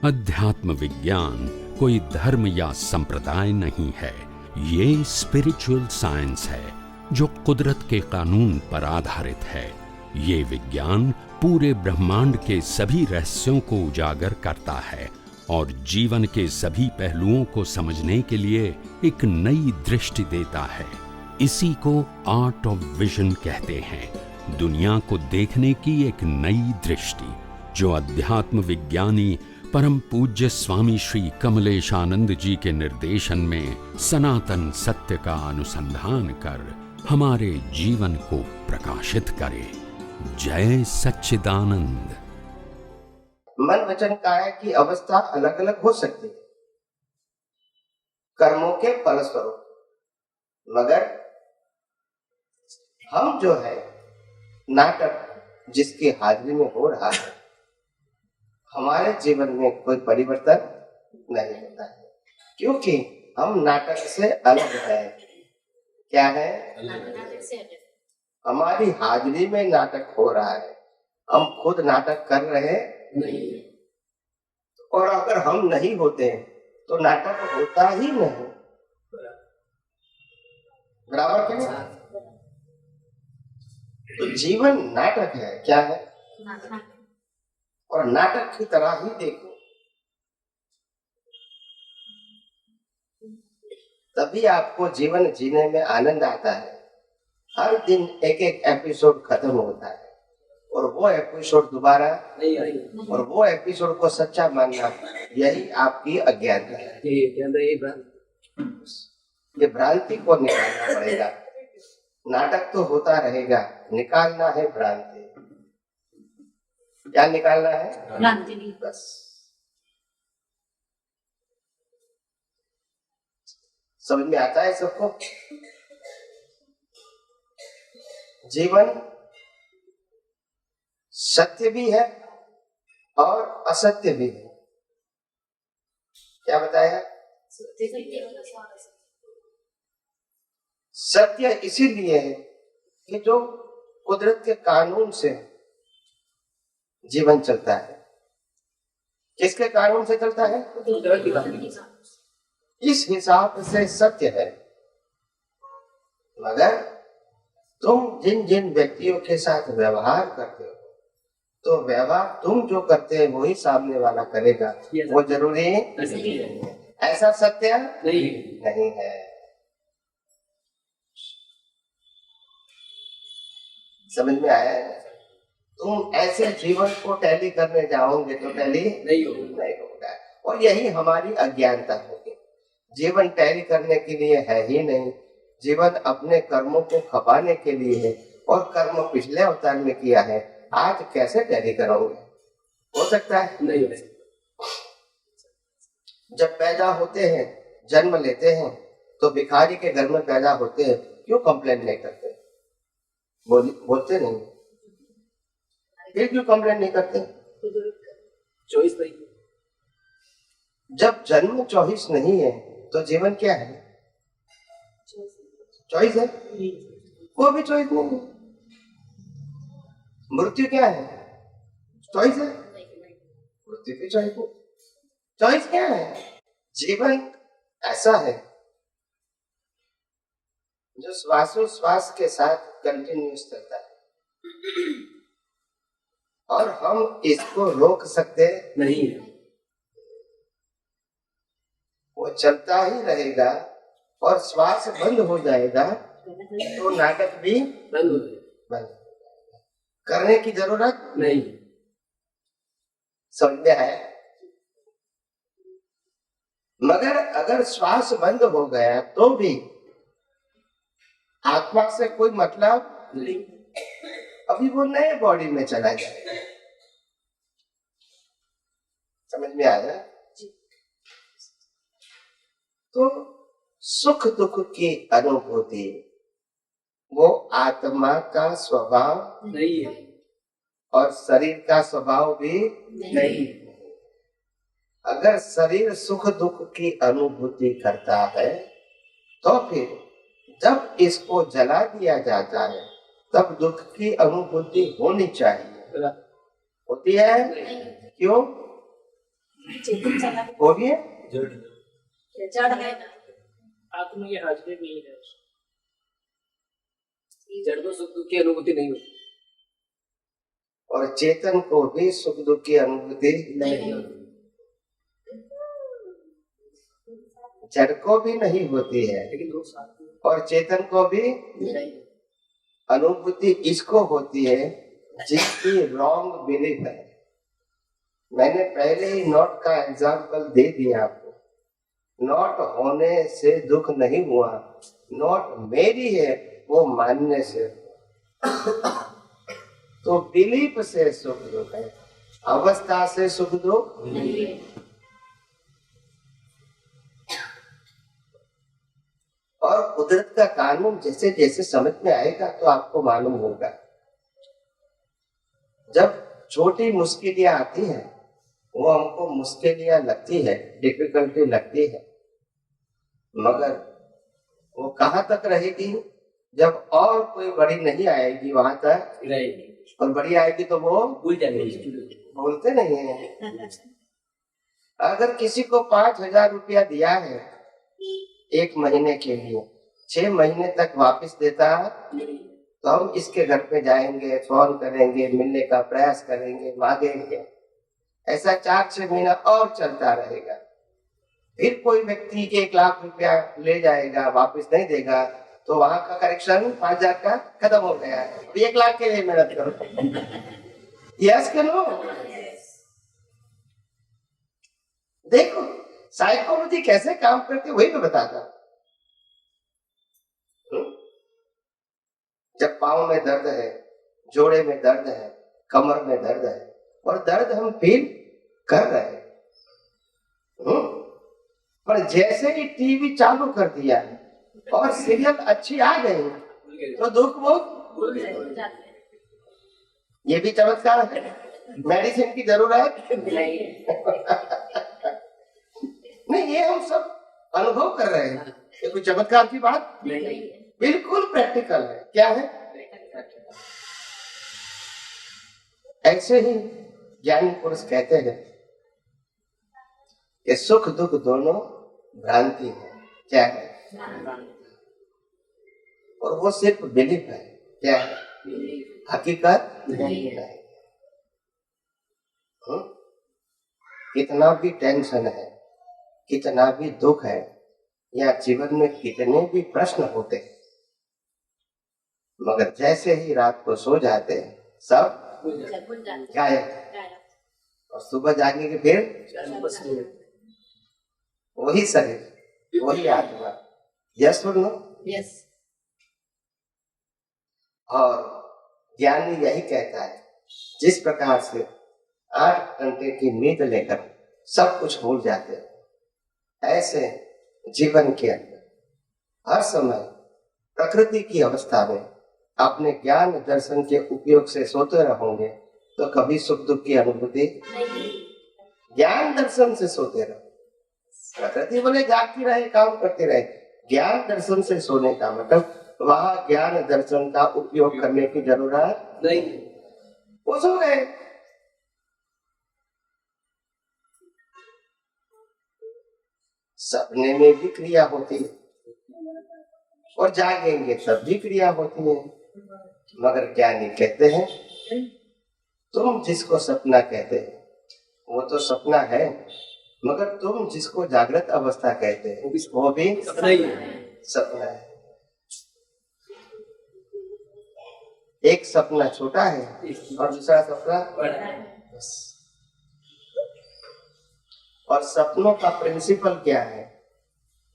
अध्यात्म विज्ञान कोई धर्म या संप्रदाय नहीं है, ये स्पिरिचुअल साइंस है जो कुदरत के कानून पर आधारित है। ये विज्ञान पूरे ब्रह्मांड के सभी रहस्यों को उजागर करता है और जीवन के सभी पहलुओं को समझने के लिए एक नई दृष्टि देता है। इसी को आर्ट ऑफ विजन कहते हैं, दुनिया को देखने की एक नई दृष्टि, जो अध्यात्म विज्ञानी परम पूज्य स्वामी श्री कमलेशानंद जी के निर्देशन में सनातन सत्य का अनुसंधान कर हमारे जीवन को प्रकाशित करे। जय सच्चिदानंद। मन वचन काया की अवस्था अलग अलग हो सकती है कर्मों के फलस्वरूप, मगर हम जो है नाटक जिसकी हाजिरी में हो रहा है, हमारे जीवन में कोई परिवर्तन नहीं होता है, क्योंकि हम नाटक से अलग हैं। क्या है? हमारी हाजिरी में नाटक हो रहा है, हम खुद नाटक कर रहे नहीं। और अगर हम नहीं होते तो नाटक होता ही नहीं। बराबर क्या? तो जीवन नाटक है। क्या है? और नाटक की तरह ही देखो, तभी आपको जीवन जीने में आनंद आता है। हर दिन एक एक एपिसोड खत्म होता है और वो एपिसोड दोबारा नहीं, और वो एपिसोड को सच्चा मानना, यही आपकी अज्ञानता है। ये भ्रांति को निकालना पड़ेगा। नाटक तो होता रहेगा, निकालना है भ्रांति। क्या निकालना है? भ्रांति। बस समझ में आता है सबको? जीवन सत्य भी है और असत्य भी है। क्या बताया? सत्य इसीलिए है कि जो कुदरत के कानून से जीवन चलता है। किसके कानून से चलता है? कुदरत के कानून। इस हिसाब से सत्य है। मगर तुम जिन जिन व्यक्तियों के साथ व्यवहार करते हो, तो व्यवहार तुम जो करते हैं वही सामने वाला करेगा, वो जरूरी नहीं है। ऐसा सत्य नहीं है। समझ में आया है? तुम ऐसे जीवन को टैली करने जाओगे तो टैली नहीं होगा। और यही हमारी अज्ञानता होगी। जीवन टैली करने के लिए है ही नहीं। जीवन अपने कर्मों को खपाने के लिए है, और कर्म पिछले अवतार में किया है, आज कैसे टैली करोगे? हो सकता है? नहीं। जब पैदा होते हैं, जन्म लेते हैं, तो भिखारी के घर में पैदा होते हैं, क्यों कंप्लेन नहीं करते? बोलते नहीं। फिर क्यों कंप्लेन नहीं करते? चॉइस नहीं। जब जन्म चॉइस नहीं है तो जीवन क्या है? चॉइस है? वो भी चॉइस नहीं है। मृत्यु क्या है? चॉइस है? मृत्यु की चॉइस नहीं। चॉइस क्या है? जीवन ऐसा है जो श्वासोश्वास के साथ कंटिन्यूस चलता है, और हम इसको रोक सकते नहीं। वो चलता ही रहेगा, और श्वास बंद हो जाएगा तो नाटक भी बंद हो जाएगा। करने की जरूरत नहीं। समझ में आया? मगर अगर श्वास बंद हो गया तो भी आत्मा से कोई मतलब नहीं। अभी वो नए बॉडी में चला जाएगा। समझ में आया? तो सुख दुख की अनुभूति वो आत्मा का स्वभाव नहीं है, और शरीर का स्वभाव भी नहीं। अगर शरीर सुख दुख की अनुभूति करता है, तो फिर जब इसको जला दिया जाता है तब दुख की अनुभूति होनी चाहिए। होती है? क्यों? वो भी है, जड़ है आत्मा की हाजिरी नहीं है, जड़ को सुख दुख की अनुभूति नहीं होती, और चेतन को भी सुख दुख की अनुभूति नहीं होती, जड़ को भी नहीं होती है लेकिन लोग साथ में और चेतन को भी नहीं। अनुभूति इसको होती है जिसकी रॉन्ग बिलीफ है। मैंने पहले ही नॉट का एग्जाम्पल दे दिया आपको। नॉट होने से दुख नहीं हुआ, नॉट मेरी है वो मानने से। तो बिलीफ से सुख दुख है, अवस्था से सुख दुख नहीं। और कुदरत का कानून जैसे जैसे समझ में आएगा तो आपको मालूम होगा। जब छोटी मुश्किलियां आती हैं वो हमको मुश्किलियां लगती है, डिफिकल्टी लगती है, मगर वो कहाँ तक रहेगी जब और कोई बड़ी नहीं आएगी वहां तक रहेगी, और बड़ी आएगी तो वो भूल जाएंगे। बोलते नहीं है। अगर किसी को 5,000 रुपया दिया है 1 महीने के लिए, 6 महीने तक वापस देता तो हम इसके घर पे जाएंगे, फोन करेंगे, मिलने का प्रयास करेंगे, मांगेंगे। ऐसा 4-6 महीना और चलता रहेगा। फिर कोई व्यक्ति 1 लाख रुपया ले जाएगा, वापस नहीं देगा तो वहां का करेक्शन 5,000 का खत्म हो गया है। 1 लाख के लिए मेहनत करो। यस के नो? देखो साइकोलॉजी कैसे काम करती है वही मैं बताता हूं। जब पाँव में दर्द है, जोड़े में दर्द है, कमर में दर्द है और दर्द हम फील कर रहे हैं, पर जैसे ही टीवी चालू कर दिया और सीरियल अच्छी आ गई तो दुख वो भूल जाते हैं। ये भी चमत्कार है। मेडिसिन की जरूरत नहीं। नहीं, ये हम सब अनुभव कर रहे हैं। ये कोई चमत्कार की बात नहीं। बिल्कुल प्रैक्टिकल है। क्या है? ऐसे ही ज्ञानी पुरुष कहते हैं कि सुख दुख दोनों भ्रांति है। क्या है? और वो सिर्फ बिलीफ है। क्या है? हकीकत नहीं है। कितना भी टेंशन है, कितना भी दुख है, या जीवन में कितने भी प्रश्न होते हैं, मगर जैसे ही रात को सो जाते हैं सब गायब, और सुबह जागे के फिर वही शरीर, वही आत्मा। यस और नो? यस। और ज्ञानी यही कहता है, जिस प्रकार से 8 घंटे की नींद लेकर सब कुछ भूल जाते हैं, ऐसे जीवन के अंदर हर समय प्रकृति की अवस्था में अपने ज्ञान दर्शन के उपयोग से सोते रहोगे तो कभी सुख दुख की अनुभूति नहीं। ज्ञान दर्शन से सोते रहो। प्रकृति बोले जागती रहे, काम करती रहे। ज्ञान दर्शन से सोने का मतलब वहां ज्ञान दर्शन का उपयोग करने की जरूरत नहीं। वो सो गए। सपने में भी क्रिया होती है और जागेंगे तब भी क्रिया होती है, मगर ज्ञानी कहते हैं तुम जिसको सपना कहते हो वो तो सपना है, मगर तुम जिसको जागृत अवस्था कहते हैं वो भी सपना ही है। सपना है। एक सपना छोटा है और दूसरा सपना बड़ा है। बस। और सपनों का प्रिंसिपल क्या है?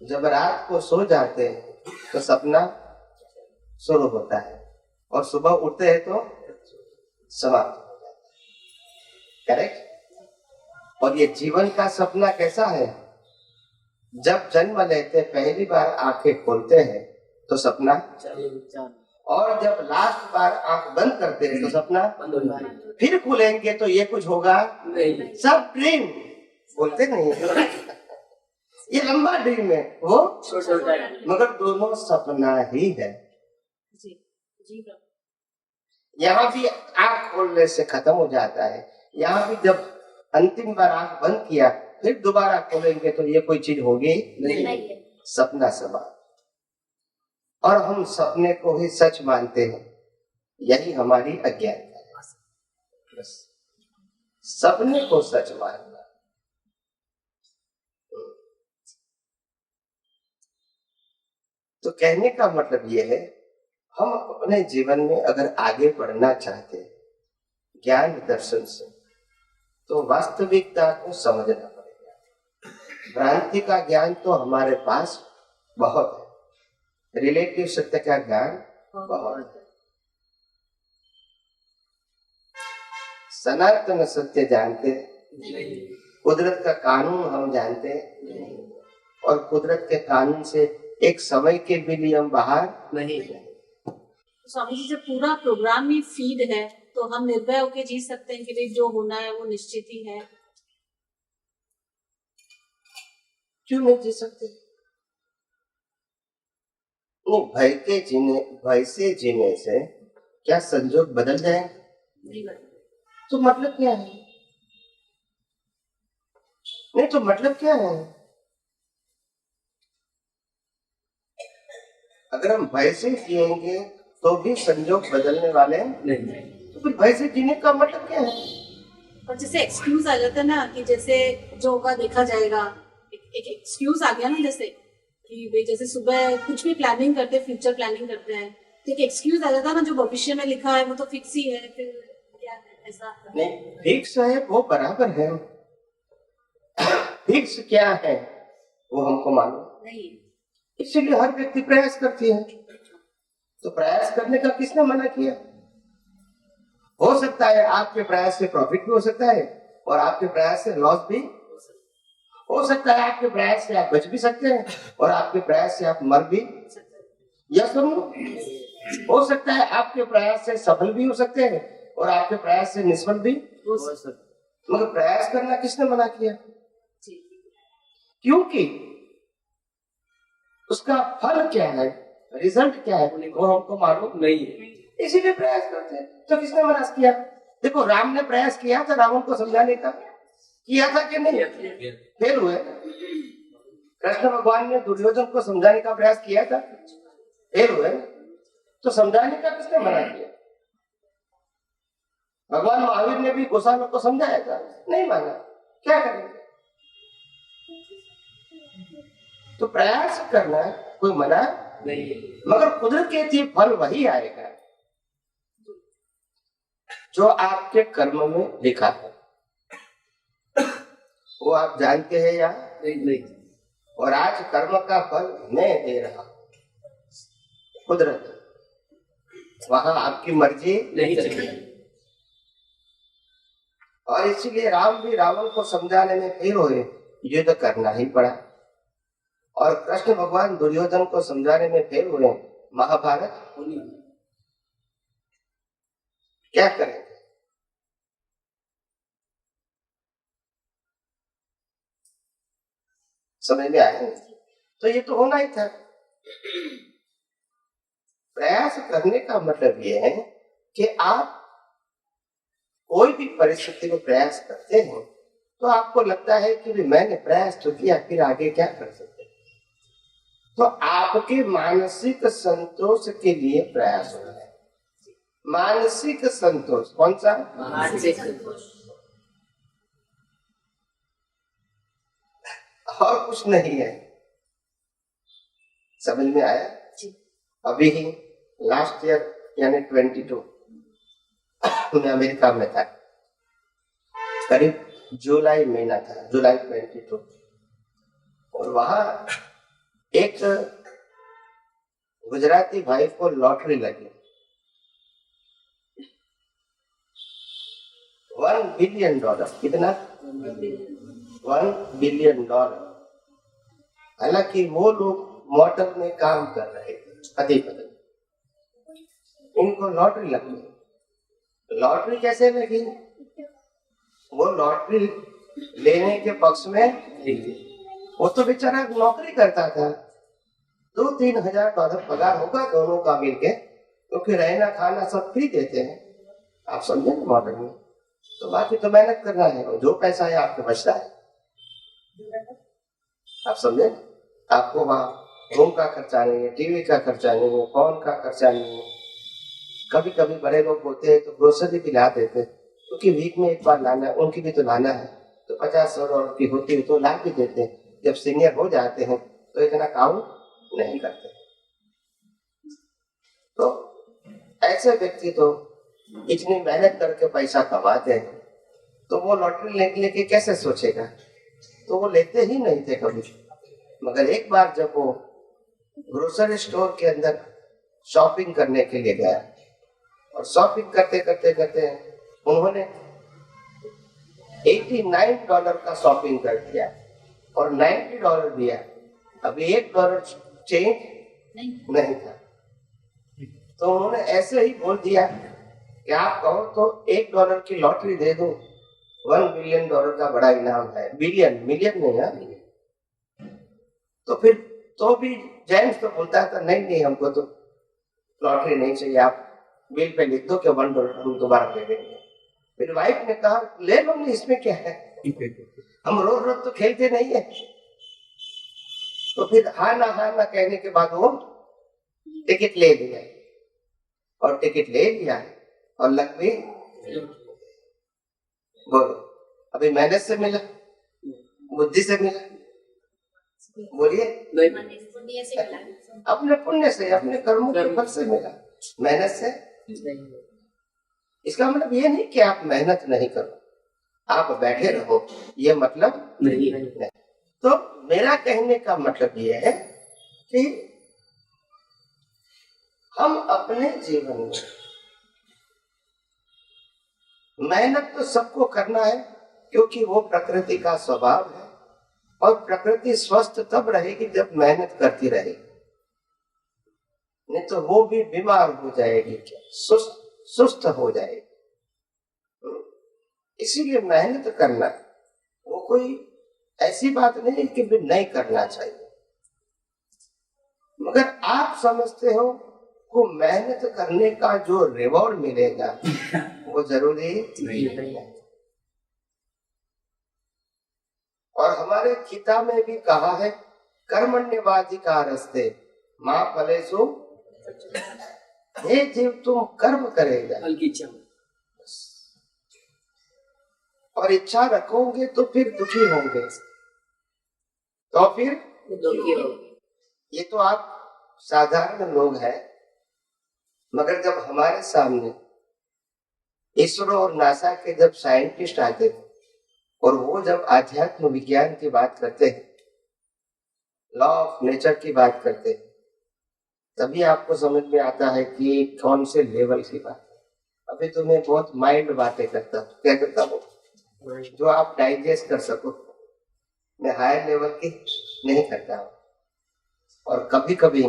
जब रात को सो जाते हैं तो सपना शुरू होता है और सुबह उठते हैं तो समाप्त हो जाता है। करेक्ट? और ये जीवन का सपना कैसा है? जब जन्म लेते पहली बार आंखें खोलते हैं तो सपना, और जब लास्ट बार आंख बंद करते हैं तो सपना बंद हो जाता है। फिर खुलेंगे तो ये कुछ होगा नहीं। सब ड्रीम। बोलते नहीं है ये लंबा ड्रीम है, वो छोटा है। मगर दोनों सपना ही है। जी। यहाँ भी आंख खोलने से खत्म हो जाता है, यहाँ भी जब अंतिम बार आंख बंद किया, फिर दोबारा खोलेंगे तो ये कोई चीज होगी नहीं, सपना समा। और हम सपने को ही सच मानते हैं, यही हमारी अज्ञानता है। बस सपने को सच मानना। तो कहने का मतलब ये है, हम अपने जीवन में अगर आगे बढ़ना चाहते हैं ज्ञान दर्शन से, तो वास्तविकता को समझना पड़ेगा। भ्रांति का ज्ञान तो हमारे पास बहुत है, रिलेटिव सत्य का ज्ञान बहुत है। सनातन सत्य जानते नहीं, कुदरत का कानून हम जानते नहीं, और कुदरत के कानून से एक समय के भी लिए हम बाहर नहीं है। स्वामी जी, जब पूरा प्रोग्राम ही फीड है तो हम निर्भय होकर जी सकते हैं कि भाई जो होना है वो निश्चित ही है। क्यों नहीं जी सकते? नहीं, भय से जीने से क्या संजोग बदल जाएंगे? तो मतलब क्या है? नहीं तो मतलब क्या है? अगर हम भय से जिएंगे तो भी संजोग बदलने वाले नहीं, तो फिर भय से जीने का मतलब क्या है? और जैसे एक्सक्यूज आ जाता है ना कि जैसे जो होगा देखा जाएगा, एक एक्सक्यूज आ गया ना, जैसे कि भाई जैसे सुबह कुछ भी प्लानिंग करते हैं, फ्यूचर प्लानिंग करते हैं, तो एक एक्सक्यूज आ जाता है ना, जो भविष्य में लिखा है वो तो फिक्स ही है, फिर क्या है ऐसा? नहीं, फिक्स है वो बराबर है। फिक्स क्या है वो हमको मालूम नहीं, इसीलिए हर व्यक्ति प्रयास करती है। तो प्रयास करने का किसने मना किया? हो सकता है आपके प्रयास से प्रॉफिट भी हो सकता है, और आपके प्रयास से लॉस भी हो सकता है। आपके प्रयास से आप बच भी सकते हैं, और आपके प्रयास से आप मर भी, या सुनो, हो सकता है आपके प्रयास से सफल भी हो सकते हैं, और आपके प्रयास से निष्फल भी हो सकते हैं। मगर प्रयास करना किसने मना किया? क्योंकि उसका फल क्या है, रिजल्ट क्या है, वो हमको मालूम नहीं है, इसीलिए प्रयास करते हैं। तो किसने मना किया? देखो, राम ने प्रयास किया था रावण को समझाने का, किया था कि नहीं? फेल हुए। कृष्ण भगवान ने दुर्योधन को समझाने का प्रयास किया था, फेल हुए। तो समझाने का किसने मना किया? भगवान महावीर ने भी गोसालों को समझाया था, नहीं माना, क्या करेंगे? तो प्रयास करना कोई मना नहीं है, मगर कुदरत कहती है फल वही आएगा जो आपके कर्म में लिखा है। वो आप जानते हैं या नहीं? और आज कर्म का फल मैं दे रहा हूं, कुदरत, वहां आपकी मर्जी नहीं चलेगी। और इसीलिए राम भी रावण को समझाने में फेल हुए, युद्ध करना ही पड़ा। और कृष्ण भगवान दुर्योधन को समझाने में फेल हुए, महाभारत होनी। क्या करेंगे? समझ में आया? तो ये तो होना ही था। प्रयास करने का मतलब ये है कि आप कोई भी परिस्थिति में प्रयास करते हैं तो आपको लगता है कि मैंने प्रयास तो किया, फिर आगे क्या कर सकते हैं। तो आपके मानसिक संतोष के लिए प्रयास हो रहा है। मानसिक संतोष कौन सा? मानसिक संतोष। और कुछ नहीं है। समझ में आया? अभी ही लास्ट ईयर यानी 22 मैं अमेरिका में था, करीब जुलाई महीना था, जुलाई 22, और वहां एक गुजराती भाई को लॉटरी लगी, $1 बिलियन। कितना? $1 बिलियन। हालांकि वो लोग मोटर में काम कर रहे थे, पति पत्नी, इनको लॉटरी लगी। लॉटरी कैसे लगी? वो लॉटरी लेने के पक्ष में नहीं थे। वो तो बेचारा नौकरी करता था, $2-3 हजार पगार होगा दोनों का मिलके, क्योंकि रहना खाना सब फ्री देते हैं। आप समझे ना? मॉडल में तो बाकी तो मेहनत करना है, और जो पैसा है आपके बचता है। आप समझे? आपको वहाँ रूम का खर्चा नहीं है, टीवी का खर्चा नहीं है, फोन का खर्चा नहीं है। कभी कभी बड़े लोग होते हैं तो ग्रोसरी भी ला देते हैं, क्योंकि वीक में एक बार लाना है, उनकी भी तो लाना है, तो 50-100 डॉलर की होती है तो ला भी देते हैं। जब सीनियर हो जाते हैं तो इतना काउंट नहीं करते। तो ऐसे व्यक्ति तो इतनी मेहनत करके पैसा कमाते हैं, तो वो लॉटरी लेके कैसे सोचेगा? तो वो लेते ही नहीं थे कभी। मगर एक बार जब वो ग्रोसरी स्टोर के अंदर शॉपिंग करने के लिए गया, और शॉपिंग करते करते करते उन्होंने $89 का शॉपिंग कर दिया और $90 दिया। अभी $1 चेंज नहीं था, तो उन्होंने ऐसे ही बोल दिया कि आप कहो तो $1 की लॉटरी दे दो, $1 बिलियन का बड़ा इनाम है। मिलियन नहीं है। तो फिर तो भी जेम्स तो बोलता था नहीं हमको तो लॉटरी नहीं चाहिए, आप बिल पे लिख दो कि $1 हम दोबारा दे देंगे। फिर वाइफ ने कहा ले लो, इसमें क्या है, हम रोज रोज तो खेलते नहीं है। तो फिर हाँ ना कहने के बाद वो टिकट ले लिया, और टिकट ले लिया और लग भी। बोलो, अभी मेहनत से मिला, बुद्धि से मिला? बोलिए, अपने पुण्य से, अपने कर्मों के फल से मिला, मेहनत से। इसका मतलब ये नहीं कि आप मेहनत नहीं करो, आप बैठे रहो, ये मतलब नहीं। तो मेरा कहने का मतलब ये है कि हम अपने जीवन में मेहनत तो सबको करना है, क्योंकि वो प्रकृति का स्वभाव है, और प्रकृति स्वस्थ तब रहेगी जब मेहनत करती रहेगी, नहीं तो वो भी बीमार हो जाएगी, सुस्त हो जाएगी। इसीलिए मेहनत करना वो कोई ऐसी बात नहीं कि भी नहीं करना चाहिए, मगर आप समझते हो को मेहनत करने का जो रिवॉर्ड मिलेगा वो जरूरी नहीं है। और हमारे गीता में भी कहा है कर्मण्यवाधिकारस्ते मां फलेषु। हे जीव, तुम कर्म करेगा और इच्छा रखोगे तो फिर दुखी होंगे, तो फिर ये तो आप साधारण लोग हैं, मगर जब हमारे सामने इसरो और नासा के जब साइंटिस्ट आते थे और वो जब आध्यात्म विज्ञान की बात करते हैं, लॉ ऑफ नेचर की बात करते हैं, तभी आपको समझ में आता है कि कौन से लेवल की बात है। अभी तो मैं बहुत माइंड बातें करता हूँ, क्या करता हूँ, जो आप डाइजेस्ट कर सको। मैं हायर लेवल की नहीं करता हूँ। और कभी कभी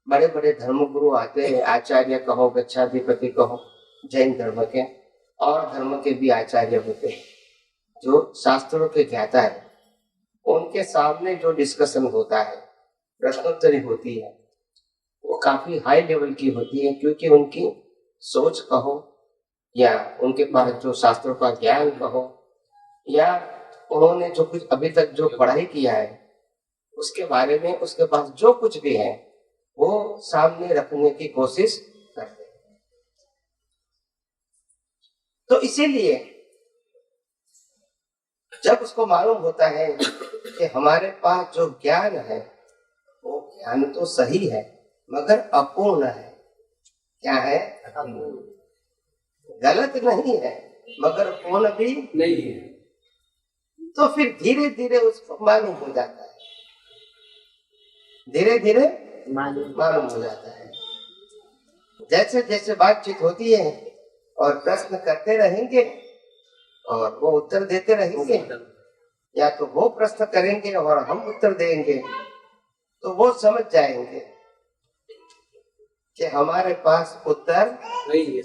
बड़े बड़े धर्मगुरु आते हैं, आचार्य कहो, गच्छाधिपति कहो, जैन धर्म के और धर्म के भी आचार्य होते हैं जो शास्त्रों के ज्ञाता है। उनके सामने जो डिस्कशन होता है, प्रश्नोत्तरी होती है, वो काफी हाई लेवल की होती है, क्योंकि उनकी सोच कहो या उनके पास जो शास्त्रों का ज्ञान कहो या उन्होंने जो कुछ अभी तक जो पढ़ाई किया है उसके बारे में उसके पास जो कुछ भी है वो सामने रखने की कोशिश करते हैं। तो इसीलिए जब उसको मालूम होता है कि हमारे पास जो ज्ञान है वो ज्ञान तो सही है मगर अपूर्ण है। क्या है? गलत नहीं है मगर पूर्ण भी नहीं है। तो फिर धीरे धीरे उसको मालूम हो जाता है, धीरे धीरे मालूम हो जाता है। जैसे जैसे बातचीत होती है और प्रश्न करते रहेंगे और वो उत्तर देते रहेंगे, या तो वो प्रश्न करेंगे और हम उत्तर देंगे, तो वो समझ जाएंगे कि हमारे पास उत्तर नहीं है।